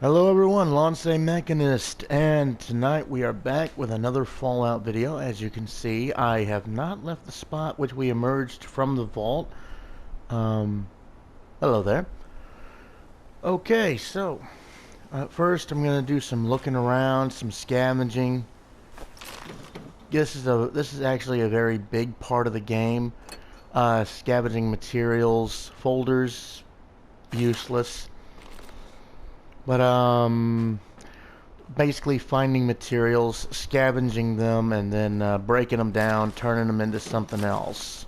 Hello everyone, Lance Mechanist, and tonight we are back with another Fallout video. As you can see, I have not left the spot which we emerged from the vault. Hello there. Okay, so first I'm going to do some looking around, some scavenging. This is actually a very big part of the game. Scavenging materials, folders, useless. But basically finding materials, scavenging them, and then breaking them down, turning them into something else.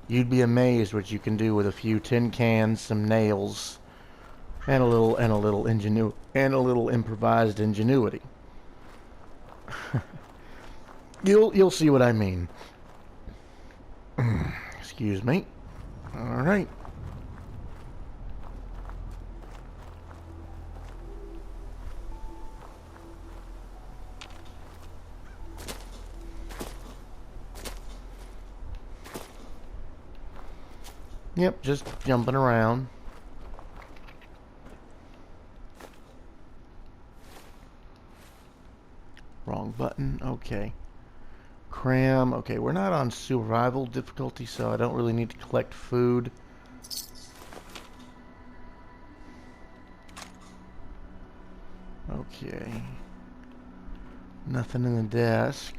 You'd be amazed what you can do with a few tin cans, some nails, and a little improvised ingenuity. You'll see what I mean. Excuse me. All right. Yep, just jumping around. Wrong button. Okay. Cram. Okay, we're not on survival difficulty, so I don't really need to collect food. Okay. Nothing in the desk.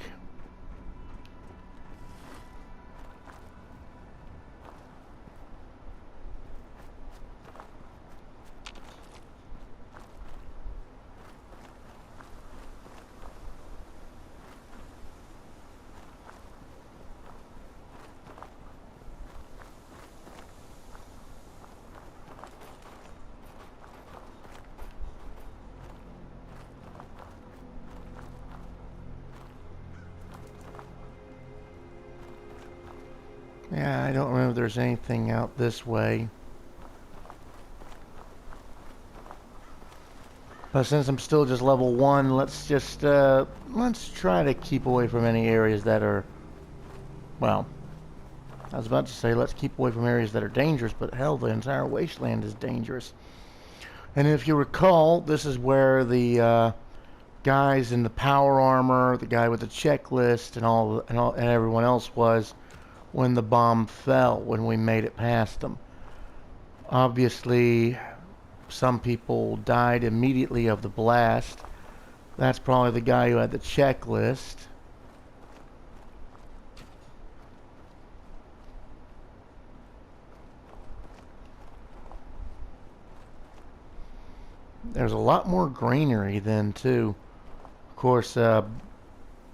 Yeah, I don't remember if there's anything out this way. But since I'm still just level 1, let's try to keep away from any areas that are, well, I was about to say let's keep away from areas that are dangerous, but hell, the entire wasteland is dangerous. And if you recall, this is where the guys in the power armor, the guy with the checklist, and everyone else was when the bomb fell, when we made it past them. Obviously, some people died immediately of the blast. That's probably the guy who had the checklist. There's a lot more greenery then too. Of course,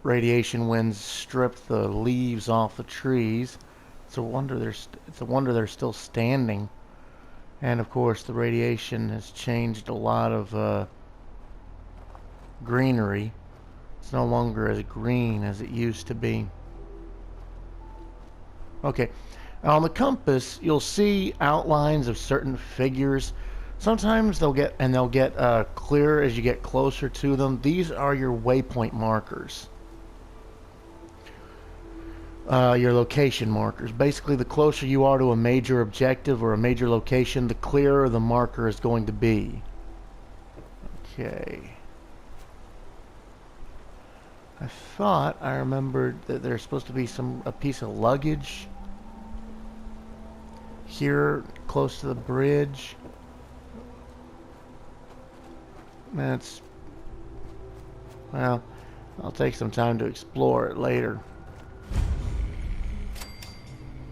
radiation winds stripped the leaves off the trees. It's a wonder they're still standing. And of course, the radiation has changed a lot of greenery. It's no longer as green as it used to be. Okay, on the compass, you'll see outlines of certain figures. Sometimes they'll get clearer as you get closer to them. These are your waypoint markers. Your location markers. Basically, the closer you are to a major objective or a major location, the clearer the marker is going to be. Okay. I thought I remembered that there's supposed to be a piece of luggage here close to the bridge. Well, I'll take some time to explore it later.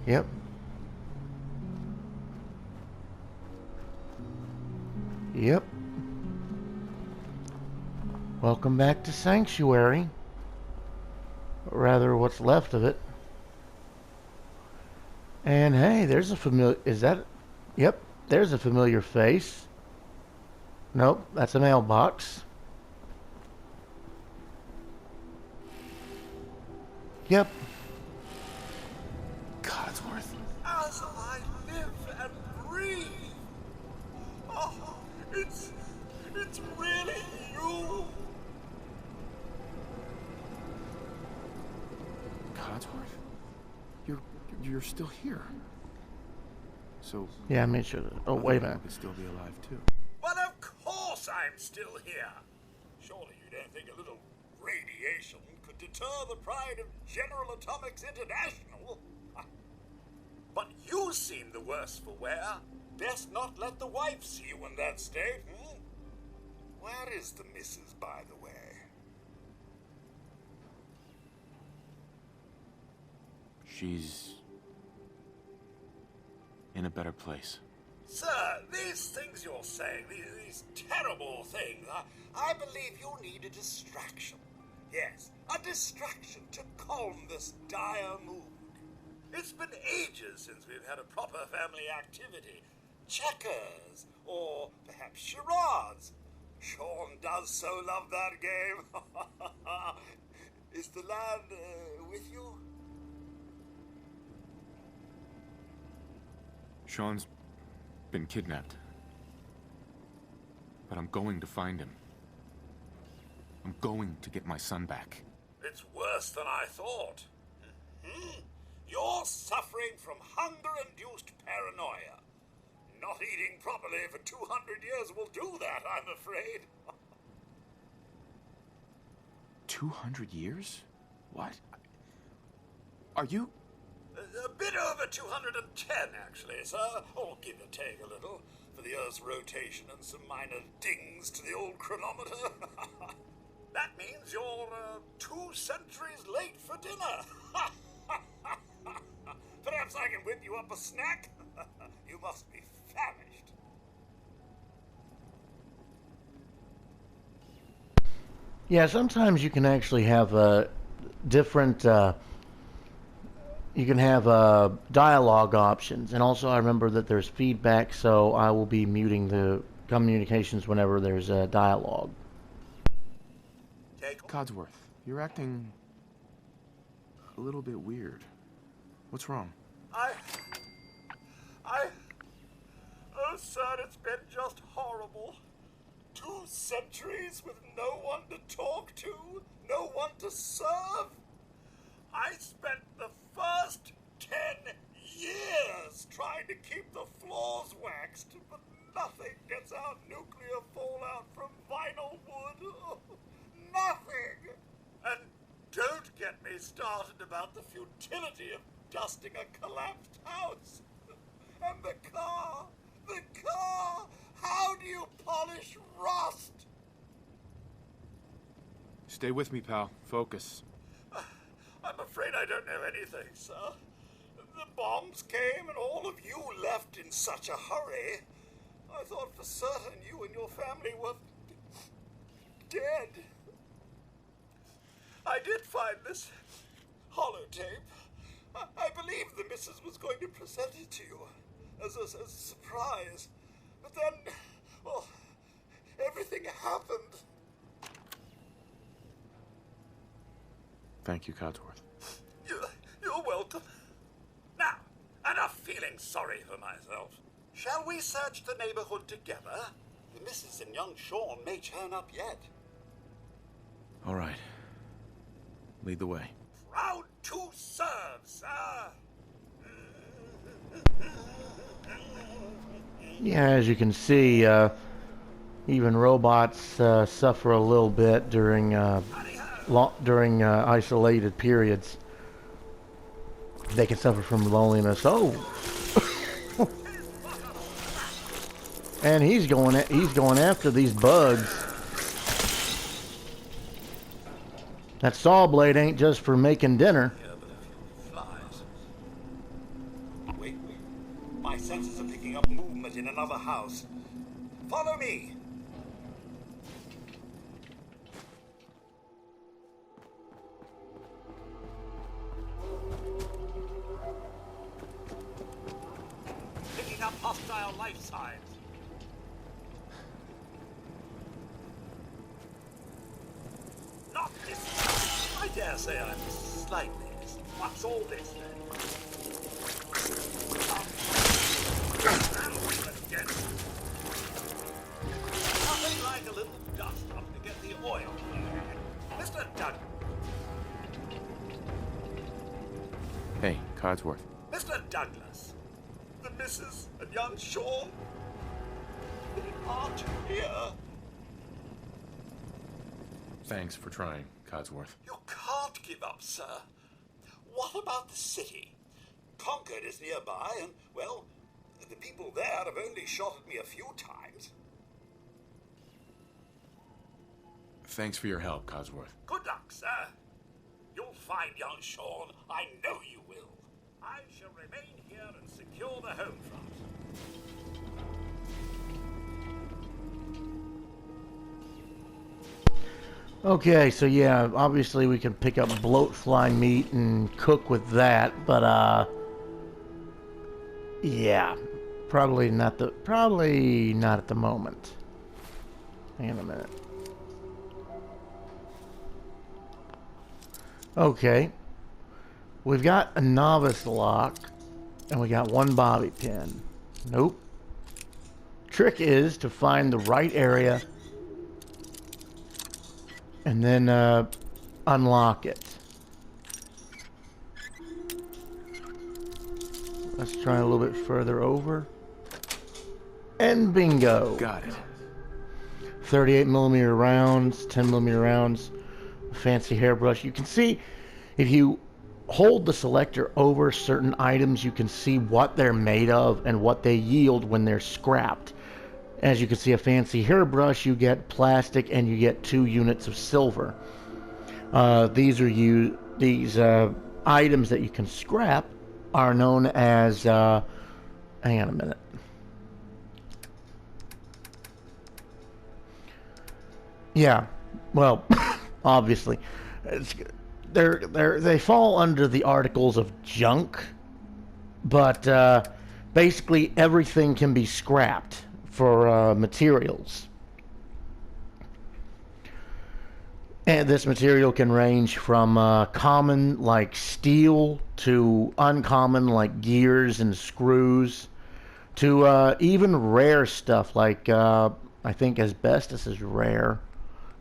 Yep. Yep. Welcome back to Sanctuary. Or rather, what's left of it. And hey, there's a familiar... Yep, there's a familiar face. Nope, that's a mailbox. Yep. Codsworth. As I live and breathe. Oh, it's really you. Codsworth? You're still here. So Yeah, I made sure. Oh, wait a minute. could still be alive too. But of I'm still here. Surely you don't think a little radiation could deter the pride of General Atomics International? But you seem the worse for wear. Best not let the wife see you in that state, hmm? Where is the missus, by the way? She's in a better place. Sir, these things you're saying, these terrible things, I believe you need a distraction. Yes, a distraction to calm this dire mood. It's been ages since we've had a proper family activity. Checkers, or perhaps charades. Sean does so love that game. Is the lad with you? Sean's been kidnapped. But I'm going to find him. I'm going to get my son back. It's worse than I thought. You're suffering from hunger-induced paranoia. Not eating properly for 200 years will do that, I'm afraid. 200 years? What? Are you... A bit over 210, actually, sir. Or give or take a little, for the Earth's rotation and some minor dings to the old chronometer. That means you're 2 centuries late for dinner. Perhaps I can whip you up a snack? You must be famished. Yeah, sometimes you can actually have different. You can have dialogue options, and also I remember that there's feedback, so I will be muting the communications whenever there's a dialogue. Codsworth, you're acting a little bit weird. What's wrong? Oh, sir, it's been just horrible. 2 centuries with no one to talk to, no one to serve. I spent the first 10 years trying to keep the floors waxed, but nothing gets out nuclear fallout from vinyl wood. Oh, nothing. And don't get me started about the futility of dusting a collapsed house. And the car! How do you polish rust? Stay with me, pal. Focus. I'm afraid I don't know anything, sir. The bombs came and all of you left in such a hurry. I thought for certain you and your family were dead. I did find this holotape. I believe the missus was going to present it to you as a surprise. But then, well, everything happened. Thank you, Codsworth. You're welcome. Now, enough feeling sorry for myself. Shall we search the neighborhood together? The missus and young Sean may turn up yet. All right. Lead the way. Proud to serve, sir. Yeah, as you can see, even robots suffer a little bit during isolated periods. They can suffer from loneliness. Oh, and he's going after these bugs. That saw blade ain't just for making dinner. Yeah, but a few flies. Wait. My senses are picking up movement in another house. Follow me. Picking up hostile life signs. Not this. I dare say I'm slightly missed. What's all this then? Again. Nothing like a little dust up to get the oil. Mr. Doug. Hey, Codsworth. Mr. Douglas. The missus and young Sean. They aren't here. Thanks for trying, Codsworth. You can't give up, sir. What about the city? Concord is nearby, and, well, the people there have only shot at me a few times. Thanks for your help, Codsworth. Good luck, sir. You'll find young Sean. I know you will. I shall remain here and secure the home front. Okay, so yeah, obviously we can pick up bloatfly meat and cook with that, but yeah, probably not at the moment. Hang on a minute. Okay, we've got a novice lock, and we got one bobby pin. Nope. Trick is to find the right area and then unlock it. Let's try a little bit further over. And bingo. Got it. 38mm rounds, 10mm rounds, a fancy hairbrush. You can see if you hold the selector over certain items, you can see what they're made of and what they yield when they're scrapped. As you can see, a fancy hairbrush, you get plastic and you get 2 units of silver. These items that you can scrap are known as, hang on a minute. Yeah, well, obviously, they fall under the articles of junk, but basically everything can be scrapped for materials. And this material can range from common like steel to uncommon like gears and screws to even rare stuff like I think asbestos is rare.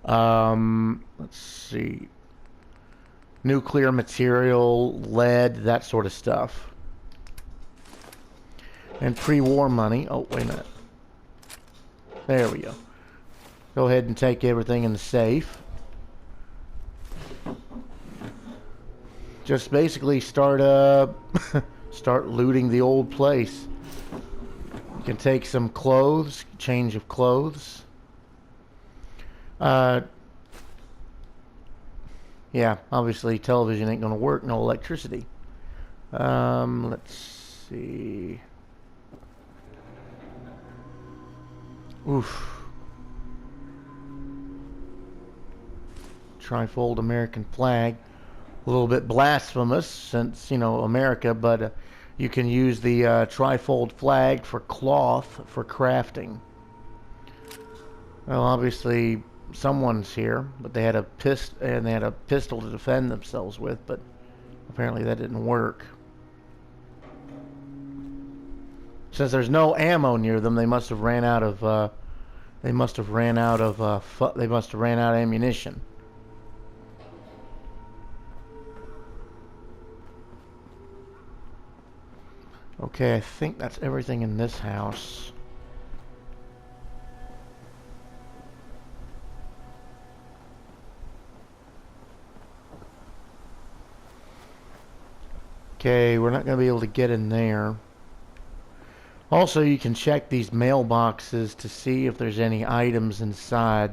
Let's see. Nuclear material, lead, that sort of stuff. And pre-war money. Oh, wait a minute. There we go. Go ahead and take everything in the safe. Just basically start start looting the old place. You can take some clothes, change of clothes. Yeah, obviously television ain't gonna work, no electricity. Let's see. Oof. Trifold American flag. A little bit blasphemous since, you know, America, but you can use the trifold flag for cloth for crafting. Well, obviously someone's here, but they had a pistol to defend themselves with, but apparently that didn't work. Since there's no ammo near them, they must have ran out of ammunition. Okay, I think that's everything in this house. Okay, we're not going to be able to get in there. Also, you can check these mailboxes to see if there's any items inside.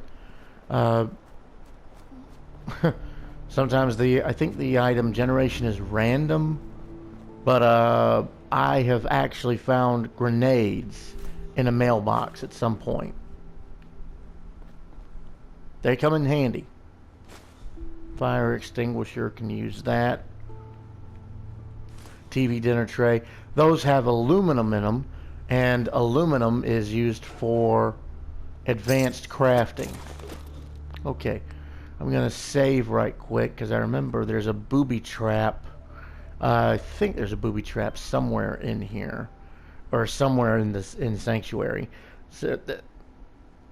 Sometimes I think the item generation is random, but I have actually found grenades in a mailbox at some point. They come in handy. Fire extinguisher, can use that. TV dinner tray. Those have aluminum in them, and aluminum is used for advanced crafting. Okay, I'm gonna save right quick because I remember there's a booby trap. I think there's a booby trap somewhere in here, or somewhere in Sanctuary. So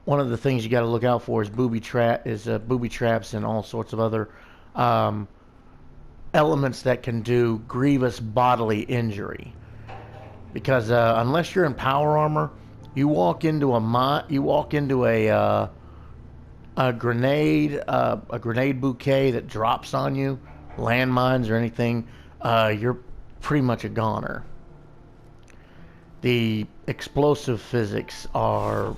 one of the things you got to look out for is booby traps and all sorts of other elements that can do grievous bodily injury. Because unless you're in power armor, you walk into a a grenade bouquet that drops on you, landmines or anything, you're pretty much a goner. The explosive physics are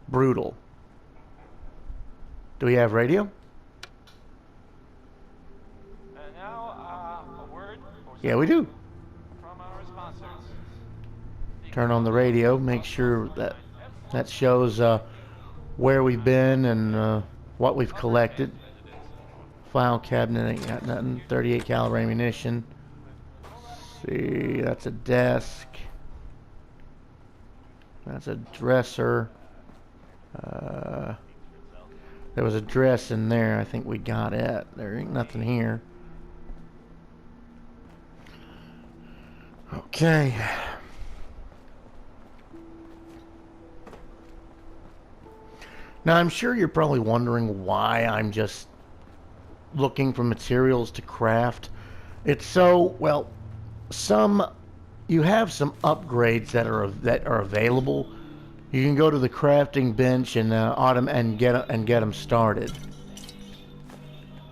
brutal. Do we have radio? And now, a word Yeah, we do. from our sponsors. Turn on the radio, make sure that that shows where we've been and what we've collected. File cabinet ain't got nothing. 38 caliber ammunition. See, that's a desk. That's a dresser. There was a dress in there. I think we got it. There ain't nothing here. Okay. Now, I'm sure you're probably wondering why I'm just looking for materials to craft. It's so, well, you have some upgrades that are available. You can go to the crafting bench and get them started.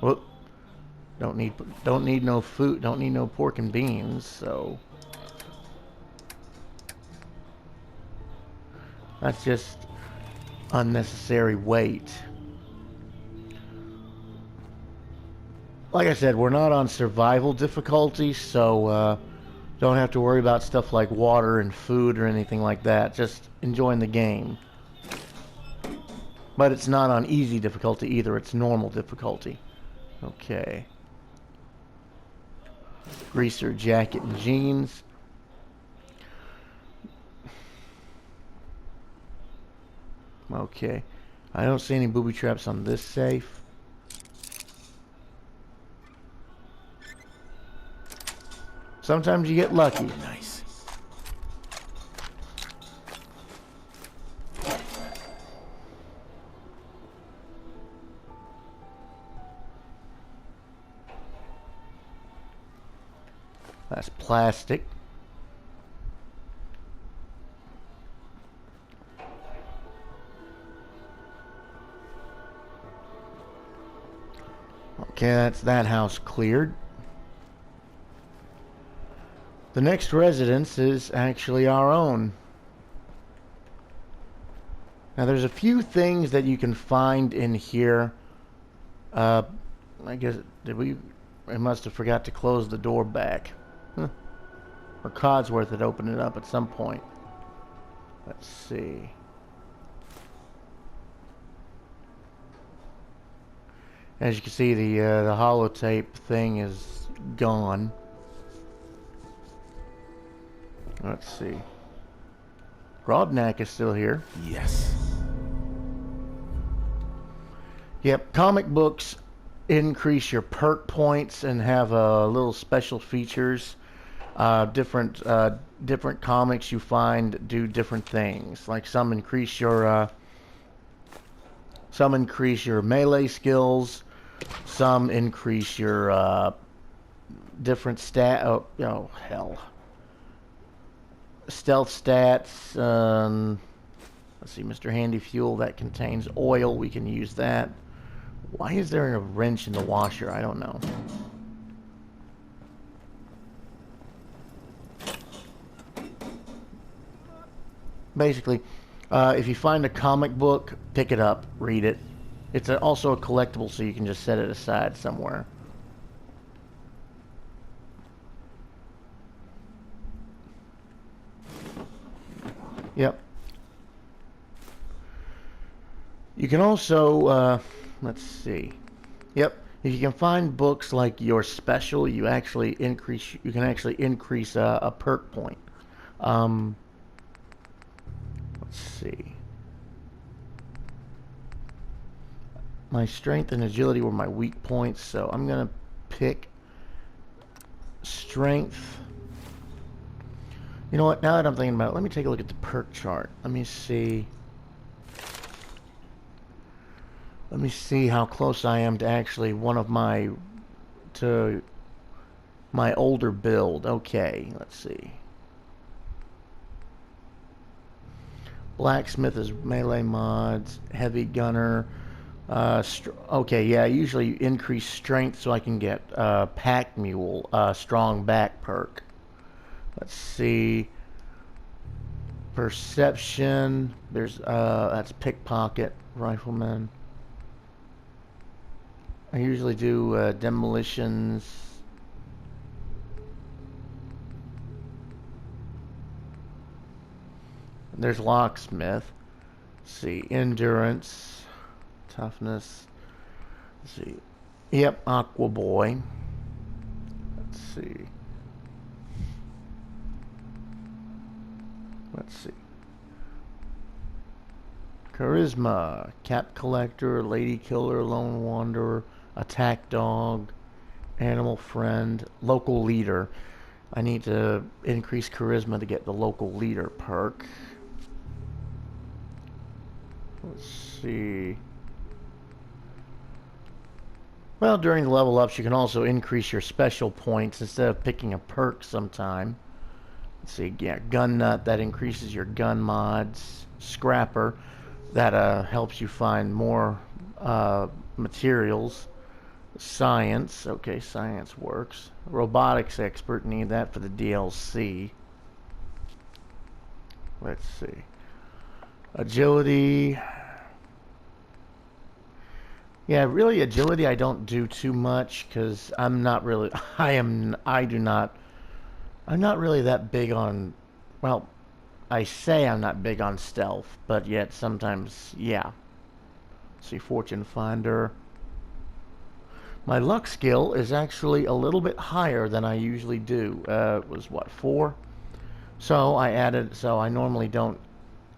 Whoop. Don't need no food. Don't need no pork and beans. So that's just unnecessary weight. Like I said, we're not on survival difficulty, so don't have to worry about stuff like water and food or anything like that. Just enjoying the game. But it's not on easy difficulty either. It's normal difficulty. Okay. Greaser jacket and jeans. Okay. I don't see any booby traps on this safe. Sometimes you get lucky. Nice. That's plastic. Okay, that's that house cleared. The next residence is actually our own. Now there's a few things that you can find in here. I guess, I must have forgot to close the door back. Huh. Or Codsworth had opened it up at some point. Let's see. As you can see, the holotape thing is gone. Let's see. Grodnak is still here. Yes. Yep, comic books increase your perk points and have little special features. Different comics you find do different things. Like some increase your melee skills. Some increase your different stat. Oh hell. Stealth stats. Let's see, Mr. Handy Fuel, that contains oil. We can use that. Why is there a wrench in the washer? I don't know. Basically, if you find a comic book, pick it up, read it. It's also a collectible, so you can just set it aside somewhere. Yep. You can also, let's see. Yep. If you can find books like your special, you can actually increase a perk point. Let's see. My strength and agility were my weak points, so I'm gonna pick strength. You know what? Now that I'm thinking about it, let me take a look at the perk chart. Let me see. Let me see how close I am to actually to my older build. Okay, let's see. Blacksmith is melee mods. Heavy gunner. Okay, yeah, I usually increase strength so I can get pack mule, strong back perk. Let's see. Perception. There's that's pickpocket, rifleman. I usually do demolitions. There's locksmith. Let's see, endurance, toughness. Let's see. Yep, Aqua Boy. Let's see. Let's see. Charisma, Cap Collector, Lady Killer, Lone Wanderer, Attack Dog, Animal Friend, Local Leader. I need to increase Charisma to get the Local Leader perk. Let's see. Well, during the level ups, you can also increase your special points instead of picking a perk sometime. Let's see, yeah, Gun Nut, that increases your gun mods. Scrapper, that helps you find more materials. Science, okay, science works. Robotics expert, need that for the DLC. Let's see. Agility. Yeah, really agility I don't do too much because I'm not really, I'm not really that big on, well, I say I'm not big on stealth, but yet sometimes, yeah. Let's see, Fortune Finder. My luck skill is actually a little bit higher than I usually do. It was what, 4? So I normally don't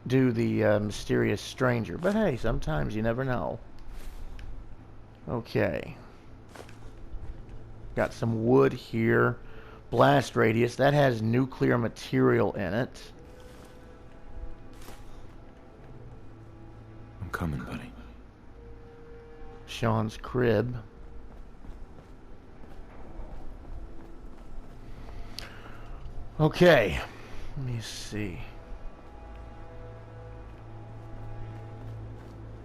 do the mysterious stranger, but hey, sometimes you never know. Okay. Got some wood here. Blast radius, that has nuclear material in it. I'm coming, buddy. Sean's crib. Okay, let me see.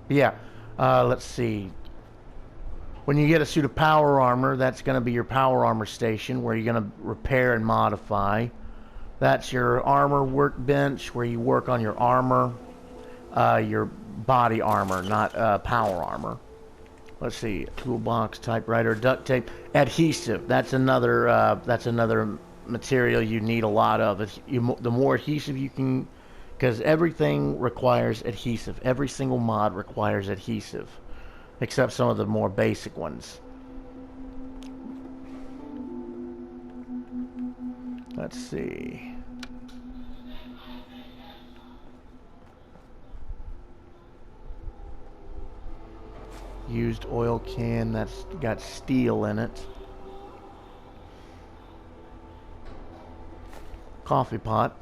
Yeah, let's see. When you get a suit of power armor, that's going to be your power armor station where you're going to repair and modify. That's your armor workbench where you work on your armor, your body armor, not power armor. Let's see, toolbox, typewriter, duct tape, adhesive. That's another material you need a lot of. The more adhesive you can, because everything requires adhesive. Every single mod requires adhesive, except some of the more basic ones. Let's see. Used oil can, that's got steel in it. Coffee pot.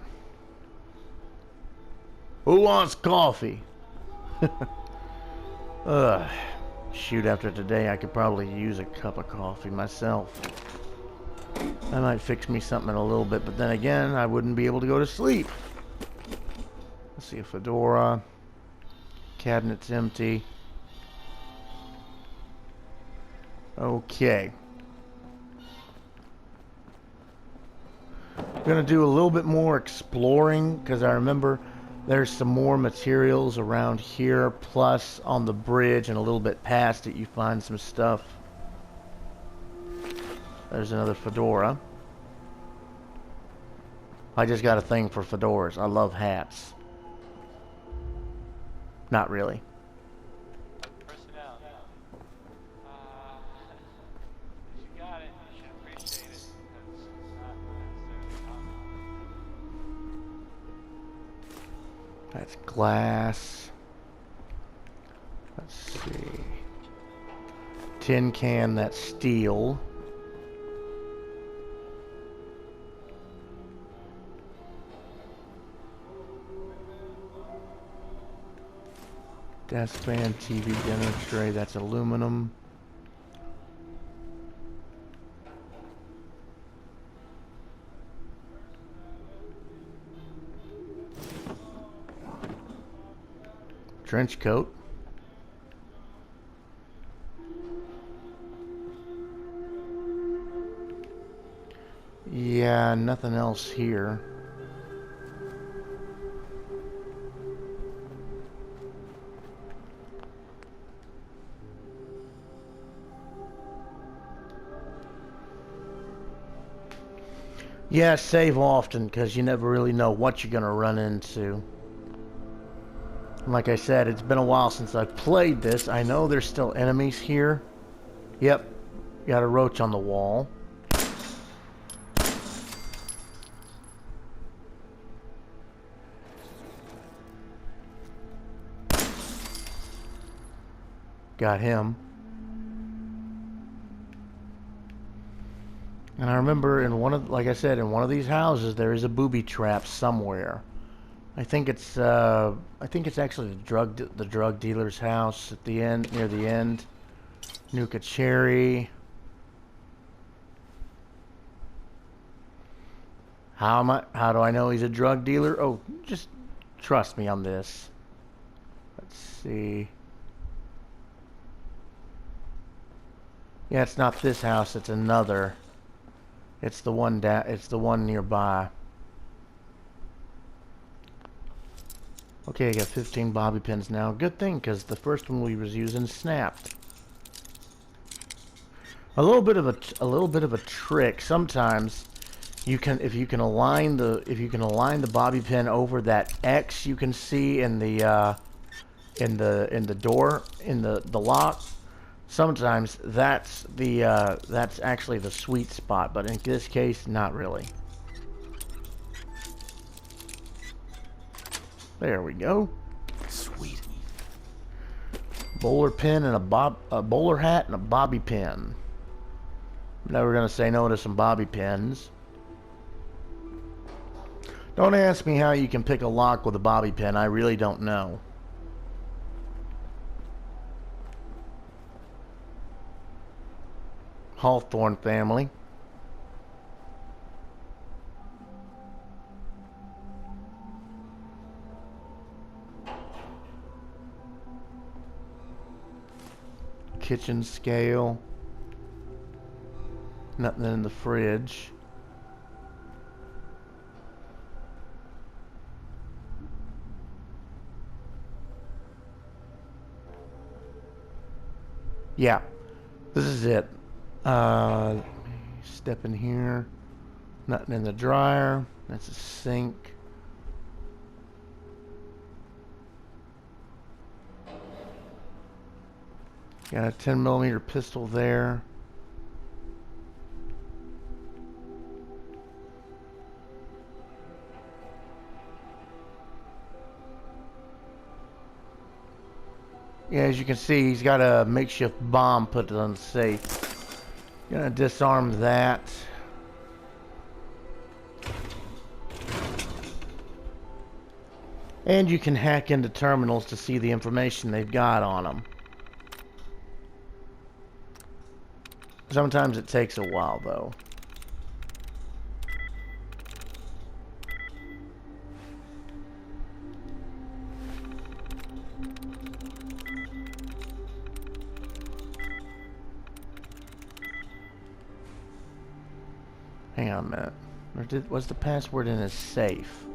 Who wants coffee? Ugh. Shoot, after today I could probably use a cup of coffee myself. That might fix me something in a little bit, but then again, I wouldn't be able to go to sleep. Let's see, a fedora. Cabinet's empty. Okay. I'm gonna do a little bit more exploring because I remember there's some more materials around here, plus on the bridge and a little bit past it you find some stuff. There's another fedora. I just got a thing for fedoras. I love hats. Not really. Personnel. If you got it, you should appreciate it. That's not necessarily common. That's glass. Let's see. Tin can, that's steel. Desk fan, TV dinner tray, that's aluminum. trench coat. Yeah, nothing else here. Yeah, save often, because you never really know what you're going to run into. And like I said, it's been a while since I've played this. I know there's still enemies here. Yep, got a roach on the wall. Got him. And I remember in one of, like I said, in one of these houses there is a booby trap somewhere. I think it's actually the drug dealer's house at the end, near the end. Nuka Cherry. How do I know he's a drug dealer? Oh, just trust me on this. Let's see. Yeah, it's not this house, it's another. It's the one nearby. Okay, I got 15 bobby pins now. Good thing, because the first one we was using snapped. A little bit of a trick. Sometimes you can, if you can align the bobby pin over that X you can see in the door, in the lock. Sometimes that's actually the sweet spot, but in this case, not really. There we go. Sweet. Bowler pin and a bowler hat and a bobby pin. Never gonna say no to some bobby pins. Don't ask me how you can pick a lock with a bobby pin. I really don't know. Hawthorne family. Kitchen scale. Nothing in the fridge. Yeah, this is it. Step in here. Nothing in the dryer. That's a sink. Got a 10mm pistol there. Yeah, as you can see, he's got a makeshift bomb put on the safe. Gonna disarm that. And you can hack into terminals to see the information they've got on them. Sometimes it takes a while, though. Hang on a minute. Was the password in his safe?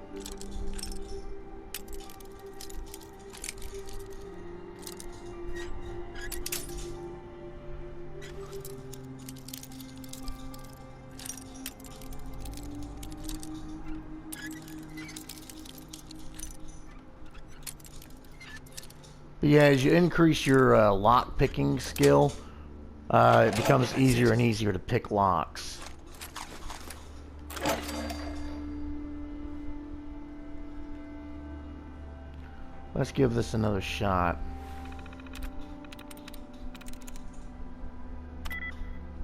But yeah, as you increase your lock picking skill, it becomes easier and easier to pick locks. Let's give this another shot.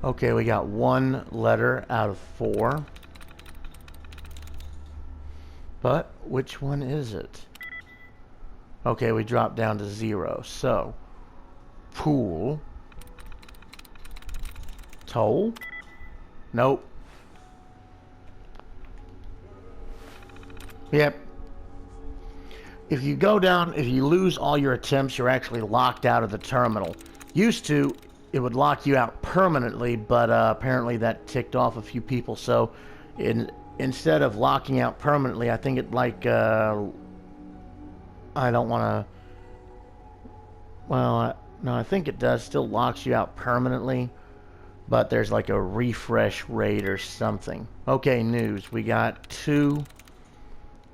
Okay, we got 1 letter out of 4. But which one is it? Okay, we dropped down to 0. So, pool. Toll? Nope. Yep. if you go down, if you lose all your attempts, you're actually locked out of the terminal. Used to, it would lock you out permanently, but apparently that ticked off a few people. So, instead of locking out permanently, I think it like I don't want to. Well, no, I think it does. Still locks you out permanently, but there's like a refresh rate or something. Okay, news. We got 2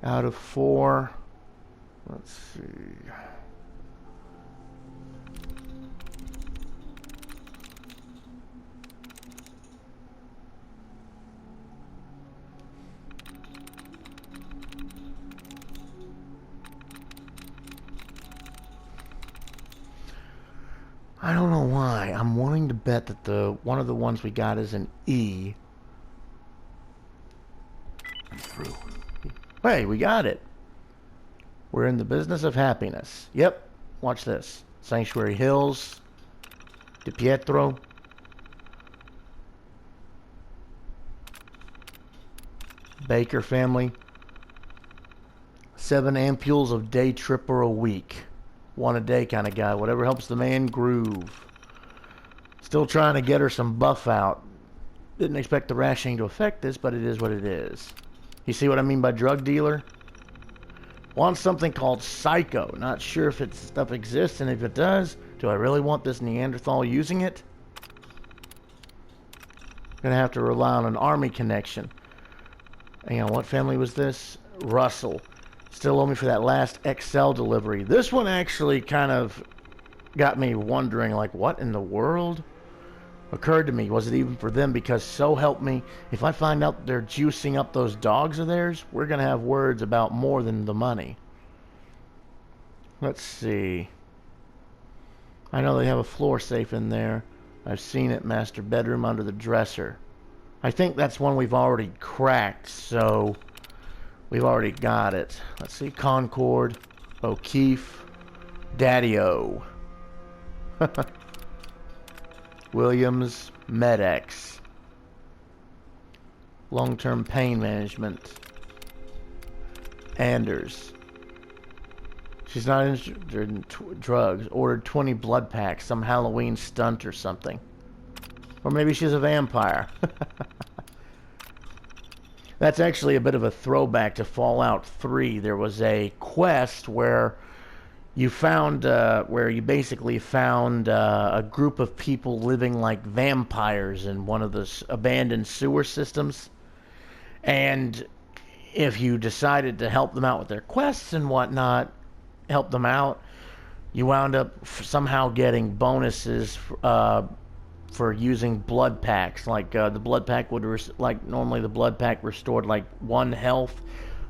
out of 4. Let's see. I don't know why. I'm wanting to bet that one of the ones we got is an E. I'm through. Hey, we got it. We're in the business of happiness. Yep. Watch this. Sanctuary Hills. Di Pietro. Baker family. 7 ampules of day tripper a week. 1 a day kind of guy. Whatever helps the man groove. Still trying to get her some buff out. Didn't expect the rationing to affect this, but it is what it is. You see what I mean by drug dealer? Want something called Psycho. Not sure if its stuff exists, and if it does, do I really want this Neanderthal using it? Gonna have to rely on an army connection. Hang on, what family was this? Russell. Still owe me for that last XL delivery. This one actually kind of got me wondering, like, what in the world occurred to me? Was it even for them? Because so help me, if I find out they're juicing up those dogs of theirs, we're going to have words about more than the money. Let's see. I know they have a floor safe in there. I've seen it. Master bedroom under the dresser. I think that's one we've already cracked, so we've already got it. Let's see. Concord, O'Keefe, Daddy-O. Williams, Med-X. Long-term pain management. Anders. She's not interested in drugs. Ordered 20 blood packs. Some Halloween stunt or something. Or maybe she's a vampire. That's actually a bit of a throwback to Fallout 3. There was a quest where you found, where you basically found a group of people living like vampires in one of the abandoned sewer systems. And if you decided to help them out with their quests and whatnot, help them out, you wound up somehow getting bonuses for using blood packs. Like the blood pack would normally the blood pack restored like 1 health,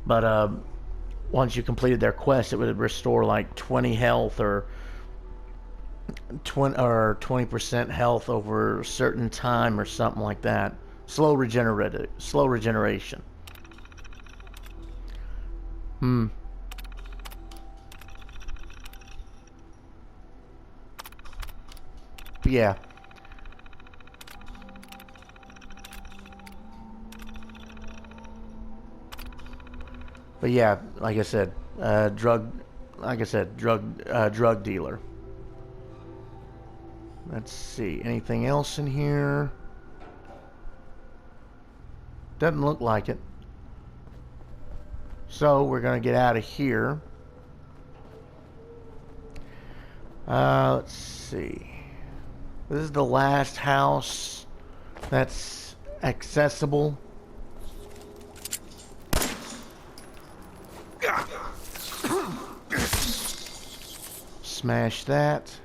but once you completed their quest, it would restore like 20 health or 20% health over a certain time or something like that. Slow regeneration. But yeah. But yeah, like I said, drug dealer. Let's see, anything else in here? Doesn't look like it. So we're gonna get out of here. Let's see. This is the last house that's accessible. Smash that.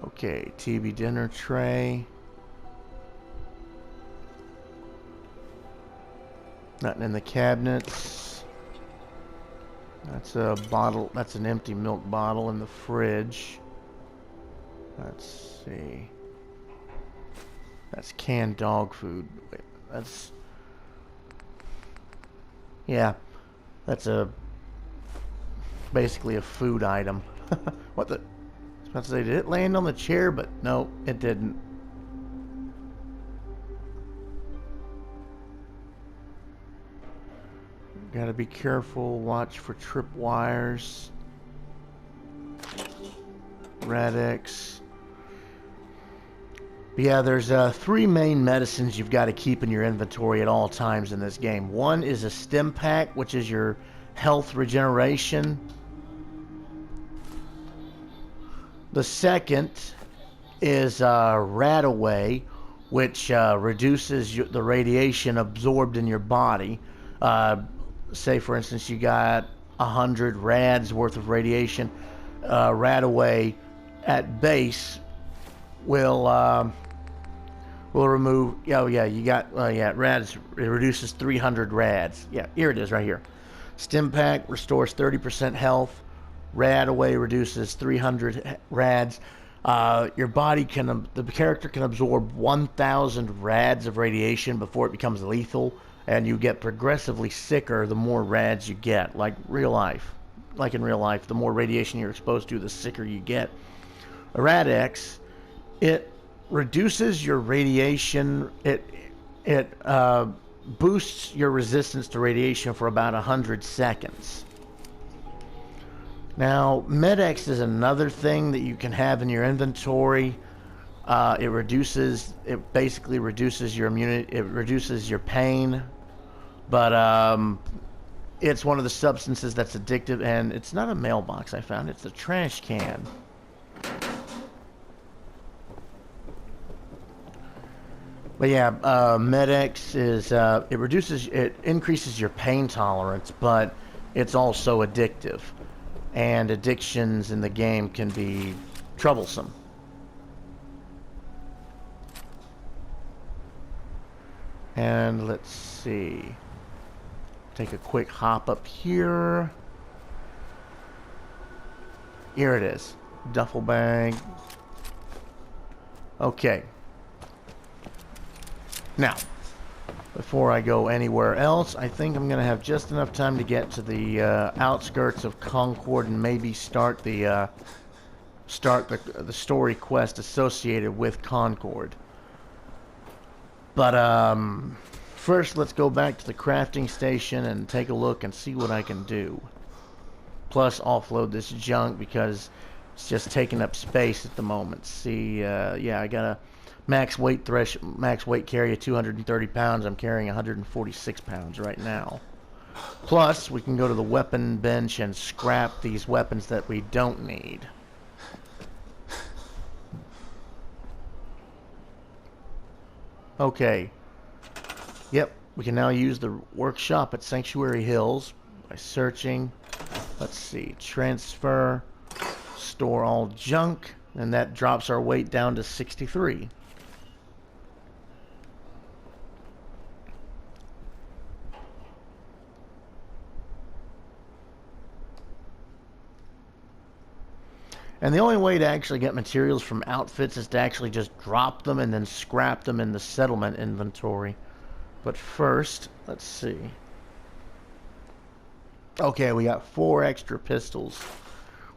Okay, TV dinner tray. Nothing in the cabinets. That's a bottle. That's an empty milk bottle in the fridge. Let's see. That's canned dog food. Wait, that's... Yeah, that's basically a food item. What the... I was about to say, did it land on the chair? But no, it didn't. Gotta be careful. Watch for trip wires. Radix. But yeah, there's 3 main medicines you've got to keep in your inventory at all times in this game. One is a stim pack, which is your health regeneration. The second is Radaway, which reduces the radiation absorbed in your body. Say, for instance, you got 100 rads worth of radiation. Radaway at base will remove. Oh yeah, you got rads. It reduces 300 rads. Yeah, here it is right here. Stim pack restores 30% health. Radaway reduces 300 rads. Your body the character can absorb 1,000 rads of radiation before it becomes lethal, and you get progressively sicker the more rads you get, like real life. Like in real life, the more radiation you're exposed to, the sicker you get. Radix, it reduces your radiation. It boosts your resistance to radiation for about 100 seconds. Now, Med-X is another thing that you can have in your inventory. It basically reduces your immunity, it reduces your pain, but it's one of the substances that's addictive, and it's not a mailbox I found, it's a trash can. But yeah, Med-X is, it increases your pain tolerance, but it's also addictive. And addictions in the game can be troublesome. And let's see. Take a quick hop up here. Here it is. Duffel bag. Okay. Now, before I go anywhere else, I think I'm going to have just enough time to get to the outskirts of Concord and maybe start the story quest associated with Concord. But first, let's go back to the crafting station and take a look and see what I can do. Plus, offload this junk because it's just taking up space at the moment. See, yeah, I got a max weight carry of 230 pounds. I'm carrying 146 pounds right now. Plus, we can go to the weapon bench and scrap these weapons that we don't need. Okay. Yep, we can now use the workshop at Sanctuary Hills by searching. Let's see, transfer, store all junk, and that drops our weight down to 63. And the only way to actually get materials from outfits is to actually just drop them and then scrap them in the settlement inventory. But first, let's see. Okay, we got 4 extra pistols.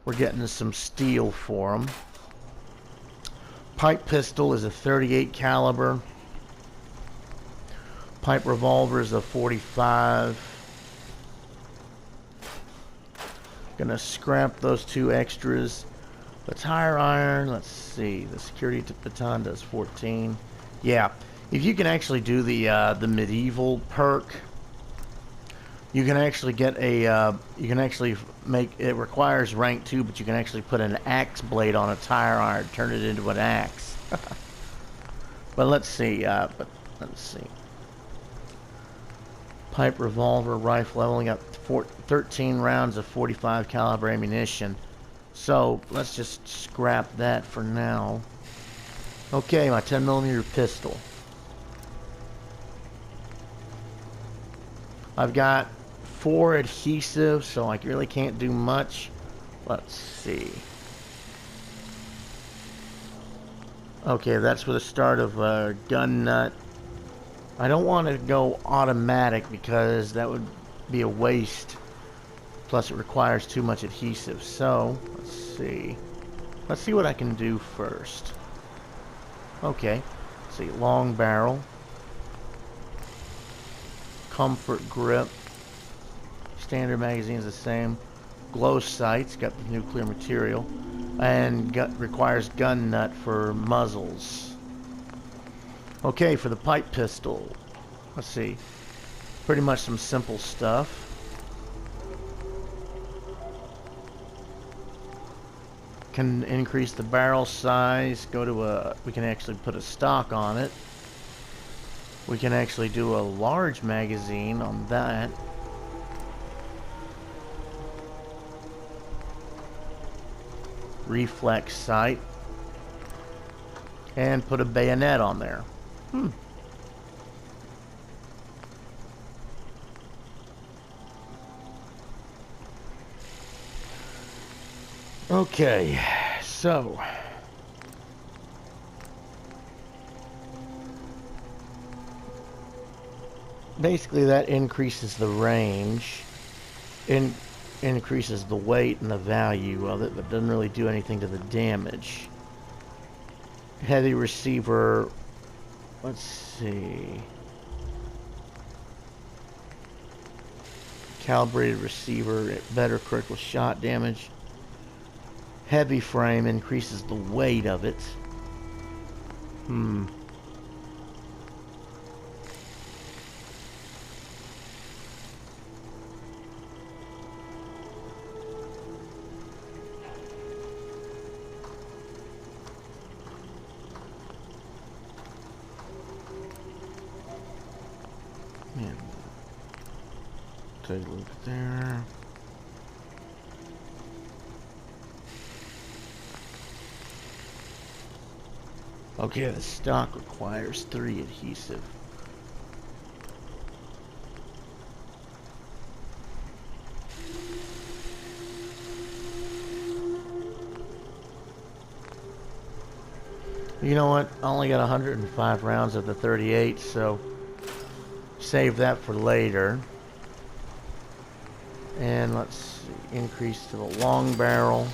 We're getting some steel for them. Pipe pistol is a 38 caliber. Pipe revolver is a 45. Gonna scrap those 2 extras. The tire iron, let's see, the security baton does 14. Yeah, if you can actually do the medieval perk, you can actually get a, you can actually make, it requires rank 2, but you can actually put an axe blade on a tire iron, turn it into an axe. But let's see, Pipe revolver rifle leveling up 13 rounds of 45 caliber ammunition. So, let's just scrap that for now. Okay, my 10mm pistol. I've got 4 adhesive, so I really can't do much. Let's see. Okay, that's for the start of a gun nut. I don't want to go automatic because that would be a waste. Plus it requires too much adhesive. So, let's see. Let's see what I can do first. Okay. Let's see. Long barrel. Comfort grip. Standard magazine's the same. Glow sights, got the nuclear material. And requires gun nut for muzzles. Okay, for the pipe pistol. Let's see. Pretty much some simple stuff. Can increase the barrel size. Go to a... We can actually put a stock on it. We can actually do a large magazine on that. Reflex sight. And put a bayonet on there. Okay, so basically that increases the range, increases the weight and the value of it, but doesn't really do anything to the damage. Heavy receiver, let's see. Calibrated receiver, better critical shot damage. Heavy frame increases the weight of it. Man, take a look there. Okay, the stock requires 3 adhesive. You know what? I only got 105 rounds of the 38, so save that for later. And let's see, increase to the long barrel.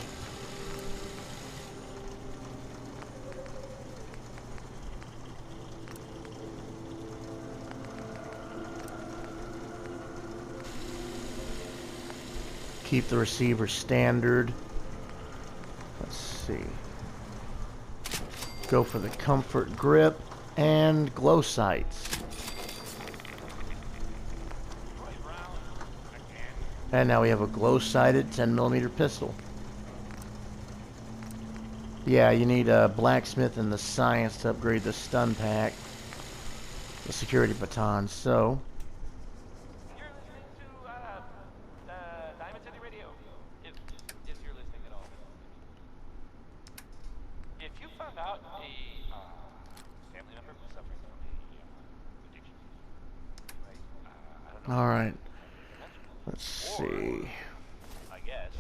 Keep the receiver standard. Let's see. Go for the comfort grip and glow sights. And now we have a glow sighted 10mm pistol. Yeah, you need a blacksmith and the science to upgrade the stun pack, the security baton. So You're listening to the Diamond City Radio, if you're listening at all. If you found out a family member was suffering from a addiction, right? I don't know. all right. Let's see. I guess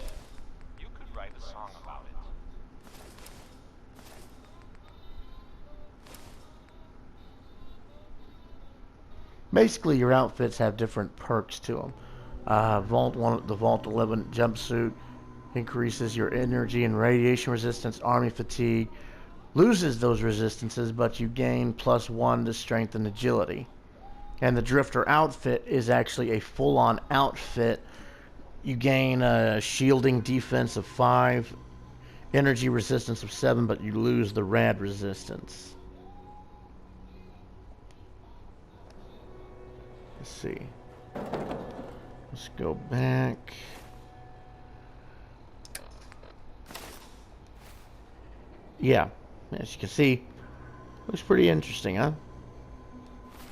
you could write a song about it. Basically, your outfits have different perks to them. The Vault 11 jumpsuit increases your energy and radiation resistance, army fatigue, loses those resistances, but you gain +1 to strength and agility. And the Drifter outfit is actually a full-on outfit. You gain a shielding defense of 5, energy resistance of 7, but you lose the rad resistance. Let's see. Let's go back. Yeah, as you can see, looks pretty interesting, huh?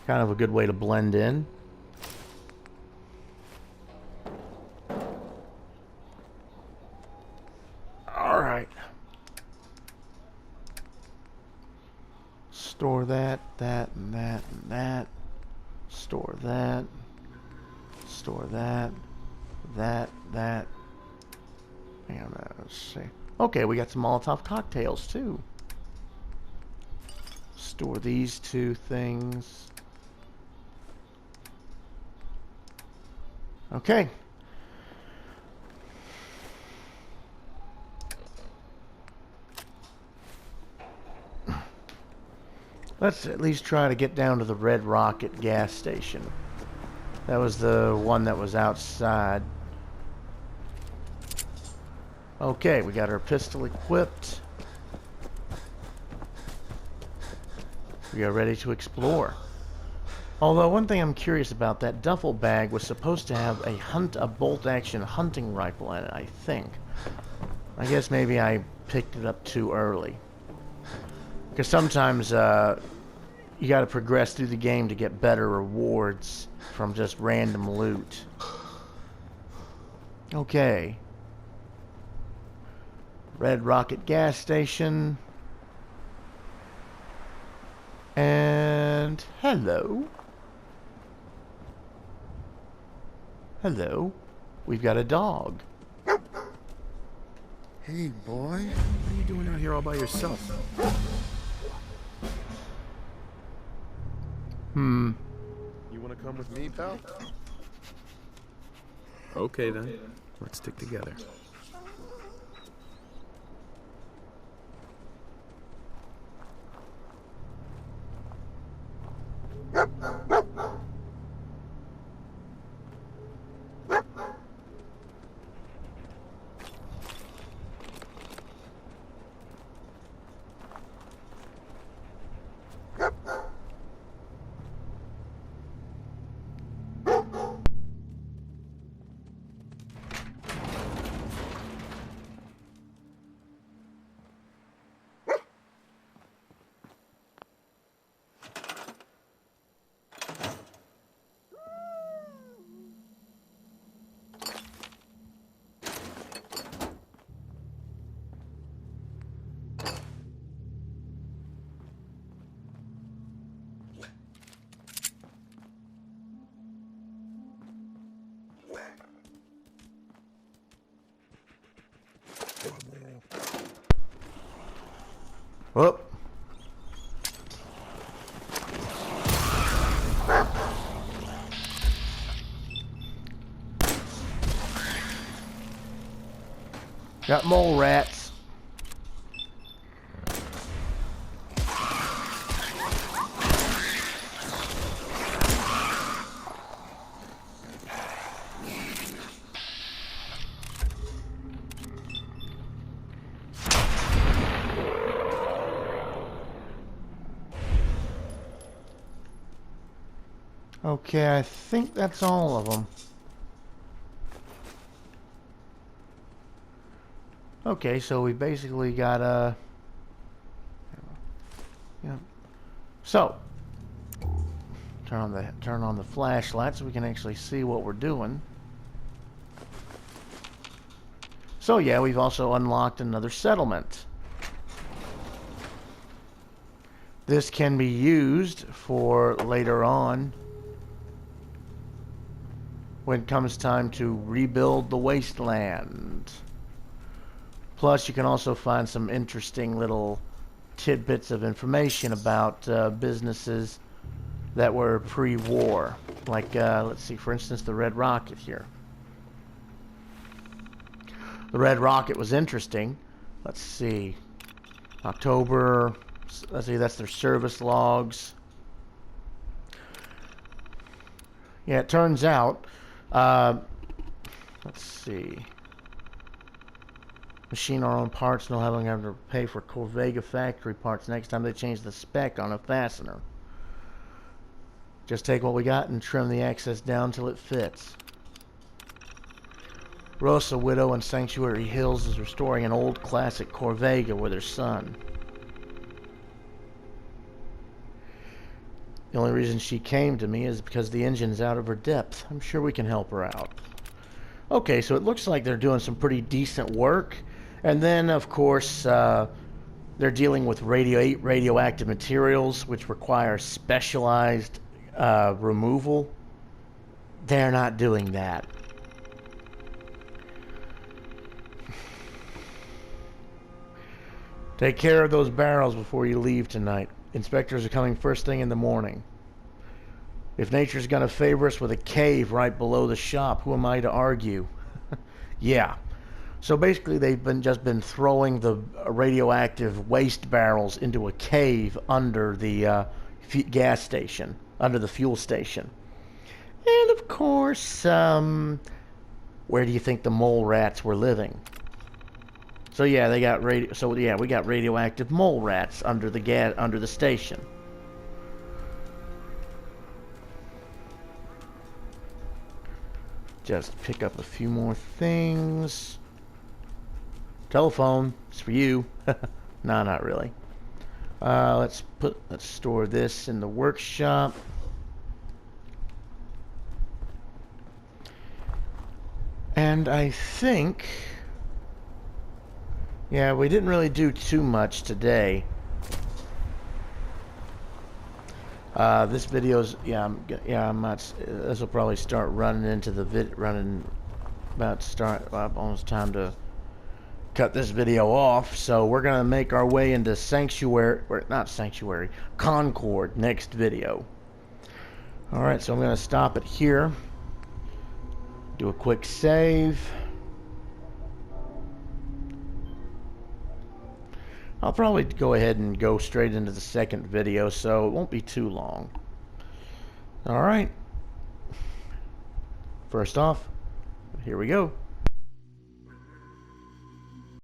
Kind of a good way to blend in. All right. Store that, that, and that, and that. Store that. Store that. That. And let's see. Okay, we got some Molotov cocktails too. Store these 2 things. Okay. Let's at least try to get down to the Red Rocket gas station. That was the one that was outside. Okay, we got our pistol equipped. We are ready to explore. Although one thing I'm curious about, that duffel bag was supposed to have a bolt-action hunting rifle in it, I think. I guess maybe I picked it up too early. Because sometimes you got to progress through the game to get better rewards from just random loot. Okay. Red Rocket gas station. And hello. Hello. We've got a dog. Hey, boy. What are you doing out here all by yourself? You want to come with me, pal? Okay, then. Let's stick together. Whoop. Got mole rats. Okay, I think that's all of them. Okay, so we basically got a... Yeah. So, turn on the flashlight so we can actually see what we're doing. So yeah, we've also unlocked another settlement. This can be used for later on when it comes time to rebuild the wasteland. Plus, you can also find some interesting little tidbits of information about businesses that were pre-war. Like, let's see, for instance, the Red Rocket here. The Red Rocket was interesting. Let's see. October, let's see, that's their service logs. Yeah, it turns out, let's see. Machine our own parts, no having to pay for Corvega factory parts next time they change the spec on a fastener. Just take what we got and trim the excess down till it fits. Rosa, widow in Sanctuary Hills, is restoring an old classic Corvega with her son. The only reason she came to me is because the engine's out of her depth. I'm sure we can help her out. Okay, so it looks like they're doing some pretty decent work. And then, of course, they're dealing with radioactive materials, which require specialized removal. They're not doing that. Take care of those barrels before you leave tonight. Inspectors are coming first thing in the morning. If nature's going to favor us with a cave right below the shop, who am I to argue? Yeah. So basically they've just been throwing the radioactive waste barrels into a cave under the gas station, under the fuel station. And of course, where do you think the mole rats were living? So yeah, they got we got radioactive mole rats under the station. Just pick up a few more things. Telephone, it's for you. No, not really. Let's store this in the workshop. And I think, yeah, we didn't really do too much today. This video's, this will probably start running into the almost time to cut this video off. So we're gonna make our way into Concord next video. Alright, so I'm gonna stop it here. Do a quick save. I'll probably go ahead and go straight into the second video, so it won't be too long. Alright. First off, here we go.